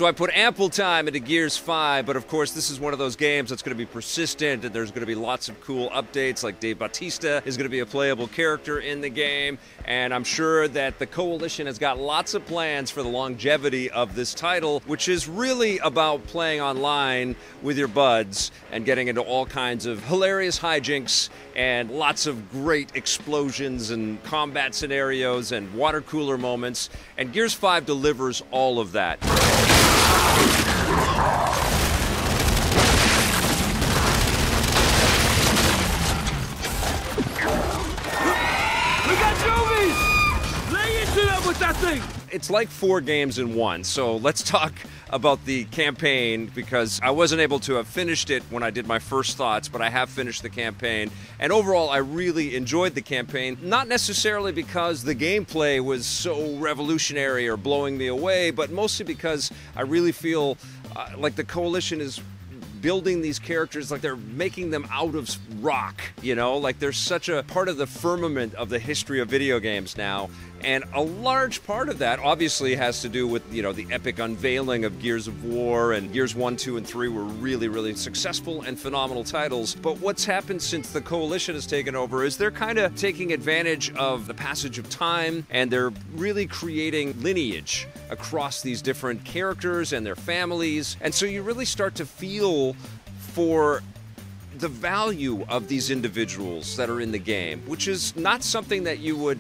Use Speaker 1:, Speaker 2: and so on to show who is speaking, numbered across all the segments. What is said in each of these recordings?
Speaker 1: So I put ample time into Gears 5, but of course this is one of those games that's going to be persistent, and there's going to be lots of cool updates, like Dave Bautista is going to be a playable character in the game, and I'm sure that the Coalition has got lots of plans for the longevity of this title, which is really about playing online with your buds and getting into all kinds of hilarious hijinks and lots of great explosions and combat scenarios and water cooler moments, and Gears 5 delivers all of that.
Speaker 2: We got Jovies! Lay into them with that thing!
Speaker 1: It's like 4 games in one, so let's talk about the campaign, because I wasn't able to have finished it when I did my first thoughts, but I have finished the campaign, and overall I really enjoyed the campaign, not necessarily because the gameplay was so revolutionary or blowing me away, but mostly because I really feel like the Coalition is building these characters like they're making them out of rock, you know? Like they're such a part of the firmament of the history of video games now. And a large part of that obviously has to do with, you know, the epic unveiling of Gears of War, and Gears 1, 2, and 3 were really, really successful and phenomenal titles. But what's happened since the Coalition has taken over is they're kind of taking advantage of the passage of time, and they're really creating lineage across these different characters and their families. And so you really start to feel for the value of these individuals that are in the game, which is not something that you would,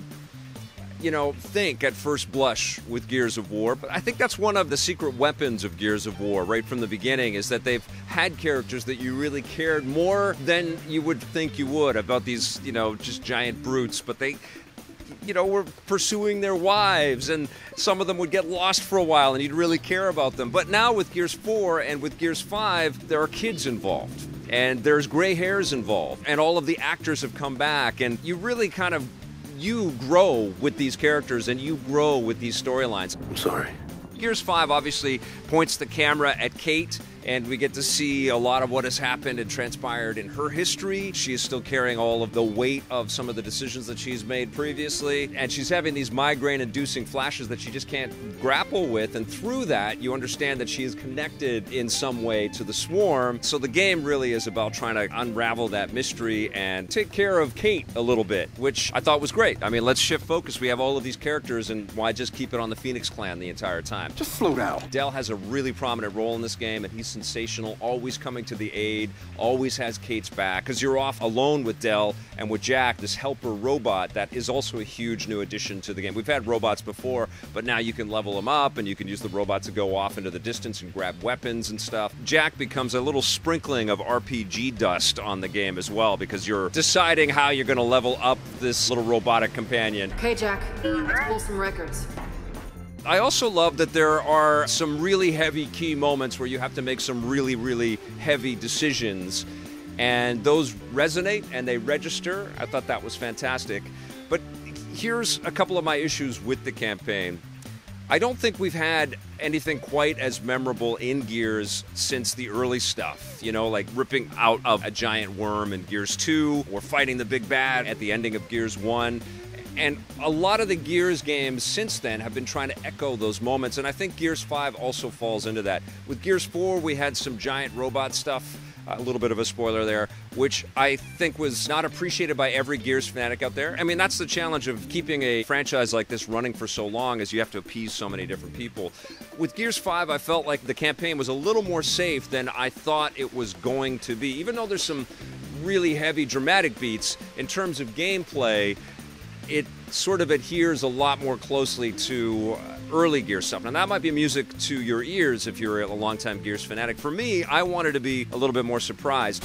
Speaker 1: you know, think at first blush with Gears of War. But I think that's one of the secret weapons of Gears of War right from the beginning, is that they've had characters that you really cared more than you would think you would about these, you know, just giant brutes. But they, you know, were pursuing their wives, and some of them would get lost for a while and you'd really care about them. But now with Gears 4 and with Gears 5, there are kids involved, and there's gray hairs involved, and all of the actors have come back, and you really kind of, you grow with these characters and you grow with these storylines.
Speaker 2: I'm sorry.
Speaker 1: Gears 5 obviously points the camera at Kate, and we get to see a lot of what has happened and transpired in her history. She is still carrying all of the weight of some of the decisions that she's made previously, and she's having these migraine-inducing flashes that she just can't grapple with, and through that, you understand that she is connected in some way to the Swarm. So the game really is about trying to unravel that mystery and take care of Kate a little bit, which I thought was great. I mean, let's shift focus. We have all of these characters, and why just keep it on the Phoenix Clan the entire time?
Speaker 2: Just slow down.
Speaker 1: Dell has a really prominent role in this game, and he's sensational, always coming to the aid, always has Kate's back, because you're off alone with Dell and with Jack, this helper robot that is also a huge new addition to the game. We've had robots before, but now you can level them up and you can use the robot to go off into the distance and grab weapons and stuff. Jack becomes a little sprinkling of RPG dust on the game as well, because you're deciding how you're going to level up this little robotic companion.
Speaker 3: Okay, Jack, let's pull some records.
Speaker 1: I also love that there are some really heavy key moments where you have to make some really, really heavy decisions, and those resonate and they register. I thought that was fantastic. But here's a couple of my issues with the campaign. I don't think we've had anything quite as memorable in Gears since the early stuff. You know, like ripping out of a giant worm in Gears 2, or fighting the big bad at the ending of Gears 1. And a lot of the Gears games since then have been trying to echo those moments, and I think Gears 5 also falls into that. With Gears 4, we had some giant robot stuff, a little bit of a spoiler there, which I think was not appreciated by every Gears fanatic out there. I mean, that's the challenge of keeping a franchise like this running for so long, is you have to appease so many different people. With Gears 5, I felt like the campaign was a little more safe than I thought it was going to be. Even though there's some really heavy dramatic beats, in terms of gameplay, it sort of adheres a lot more closely to early Gears stuff. Now, that might be music to your ears if you're a longtime Gears fanatic. For me, I wanted to be a little bit more surprised.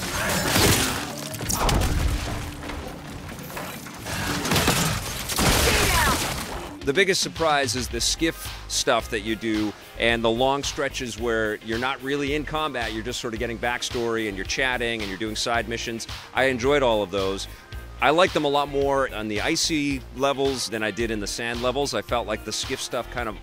Speaker 1: The biggest surprise is the skiff stuff that you do, and the long stretches where you're not really in combat, you're just sort of getting backstory and you're chatting and you're doing side missions. I enjoyed all of those. I liked them a lot more on the icy levels than I did in the sand levels. I felt like the skiff stuff kind of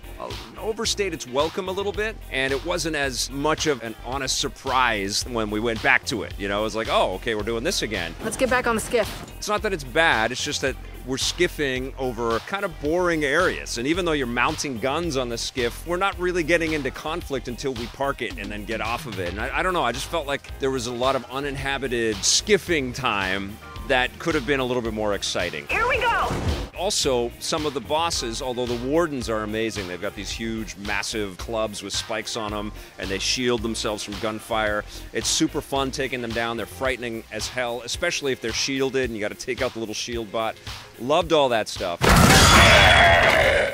Speaker 1: overstayed its welcome a little bit, and it wasn't as much of an honest surprise when we went back to it. You know, it was like, oh, okay, we're doing this again.
Speaker 3: Let's get back on the skiff.
Speaker 1: It's not that it's bad, it's just that we're skiffing over kind of boring areas. And even though you're mounting guns on the skiff, we're not really getting into conflict until we park it and then get off of it. And I don't know, I just felt like there was a lot of uninhabited skiffing time that could have been a little bit more exciting.
Speaker 4: Here we go!
Speaker 1: Also, some of the bosses, although the wardens are amazing, they've got these huge, massive clubs with spikes on them, and they shield themselves from gunfire. It's super fun taking them down. They're frightening as hell, especially if they're shielded, and you got to take out the little shield bot. Loved all that stuff.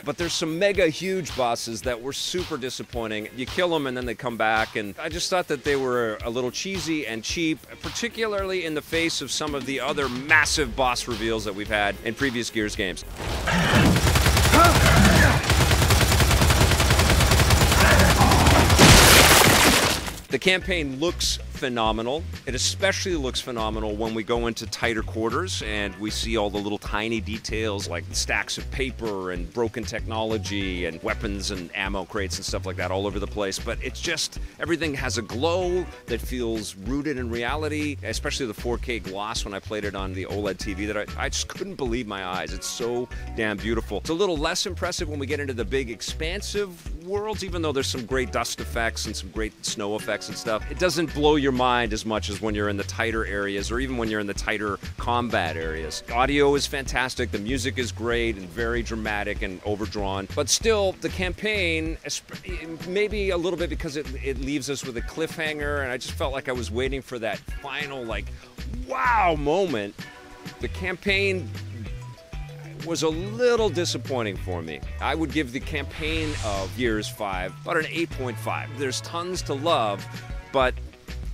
Speaker 1: But there's some mega huge bosses that were super disappointing. You kill them and then they come back, and I just thought that they were a little cheesy and cheap, particularly in the face of some of the other massive boss reveals that we've had in previous Gears games. The campaign looks phenomenal. It especially looks phenomenal when we go into tighter quarters and we see all the little tiny details like stacks of paper and broken technology and weapons and ammo crates and stuff like that all over the place. But it's just, everything has a glow that feels rooted in reality, especially the 4K gloss when I played it on the OLED TV that I just couldn't believe my eyes. It's so damn beautiful. It's a little less impressive when we get into the big expansive worlds, even though there's some great dust effects and some great snow effects and stuff. It doesn't blow your mind as much as when you're in the tighter areas or even when you're in the tighter combat areas. Audio is fantastic, the music is great and very dramatic and overdrawn, but still the campaign, maybe a little bit because it leaves us with a cliffhanger, and I just felt like I was waiting for that final like wow moment. The campaign was a little disappointing for me. I would give the campaign of Gears 5 about an 8.5. There's tons to love, but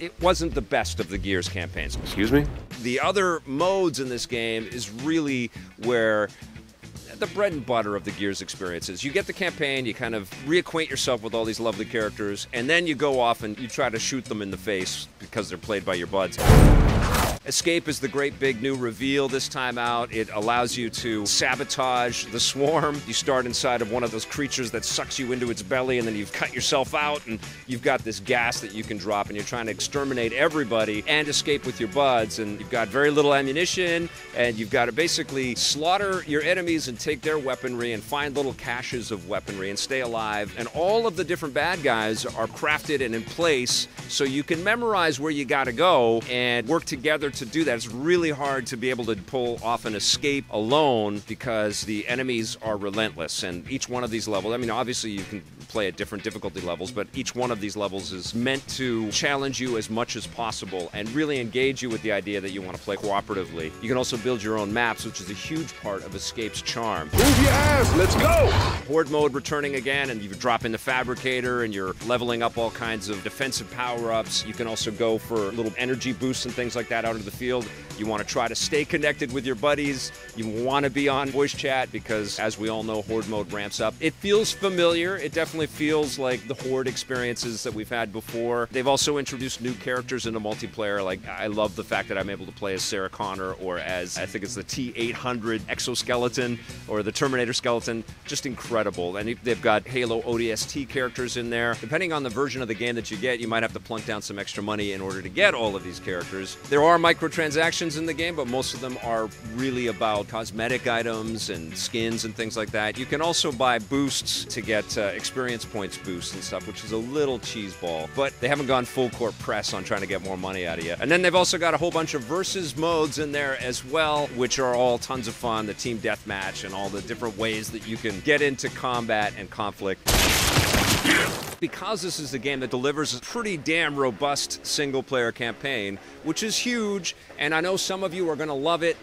Speaker 1: it wasn't the best of the Gears campaigns.
Speaker 5: Excuse me?
Speaker 1: The other modes in this game is really where the bread and butter of the Gears experiences. You get the campaign, you kind of reacquaint yourself with all these lovely characters, and then you go off and you try to shoot them in the face because they're played by your buds. Escape is the great big new reveal this time out. It allows you to sabotage the swarm. You start inside of one of those creatures that sucks you into its belly, and then you've cut yourself out, and you've got this gas that you can drop, and you're trying to exterminate everybody and escape with your buds, and you've got very little ammunition, and you've got to basically slaughter your enemies and take their weaponry and find little caches of weaponry and stay alive. And all of the different bad guys are crafted and in place so you can memorize where you got to go and work together to do that. It's really hard to be able to pull off an escape alone because the enemies are relentless, and each one of these levels, I mean, obviously you can play at different difficulty levels, but each one of these levels is meant to challenge you as much as possible and really engage you with the idea that you want to play cooperatively. You can also build your own maps, which is a huge part of Escape's charm.
Speaker 5: Move your ass, let's go!
Speaker 1: Horde mode returning again, and you drop in the Fabricator, and you're leveling up all kinds of defensive power-ups. You can also go for little energy boosts and things like that out of the field. You want to try to stay connected with your buddies. You want to be on voice chat because, as we all know, Horde mode ramps up. It feels familiar. It definitely feels like the Horde experiences that we've had before. They've also introduced new characters into multiplayer. Like, I love the fact that I'm able to play as Sarah Connor or as, I think it's the T-800 exoskeleton or the Terminator skeleton. Just incredible. And they've got Halo ODST characters in there. Depending on the version of the game that you get, you might have to plunk down some extra money in order to get all of these characters. There are microtransactions in the game, but most of them are really about cosmetic items and skins and things like that. You can also buy boosts to get experience points boosts and stuff, which is a little cheeseball, but they haven't gone full court press on trying to get more money out of you. And then they've also got a whole bunch of versus modes in there as well, which are all tons of fun, the team deathmatch and all the different ways that you can get into combat and conflict. Because this is a game that delivers a pretty damn robust single-player campaign, which is huge, and I know some of you are going to love it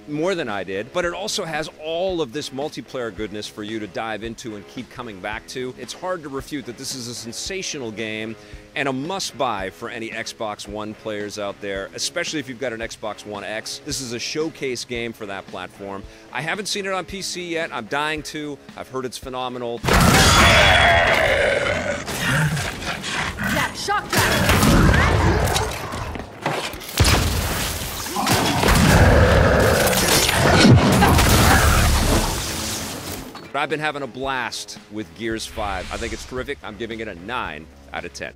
Speaker 1: more than I did, but it also has all of this multiplayer goodness for you to dive into and keep coming back to. It's hard to refute that this is a sensational game and a must-buy for any Xbox One players out there, especially if you've got an Xbox One X. This is a showcase game for that platform. I haven't seen it on PC yet. I'm dying to. I've heard it's phenomenal.
Speaker 3: Yeah, shock trap!
Speaker 1: I've been having a blast with Gears 5. I think it's terrific. I'm giving it a 9 out of 10.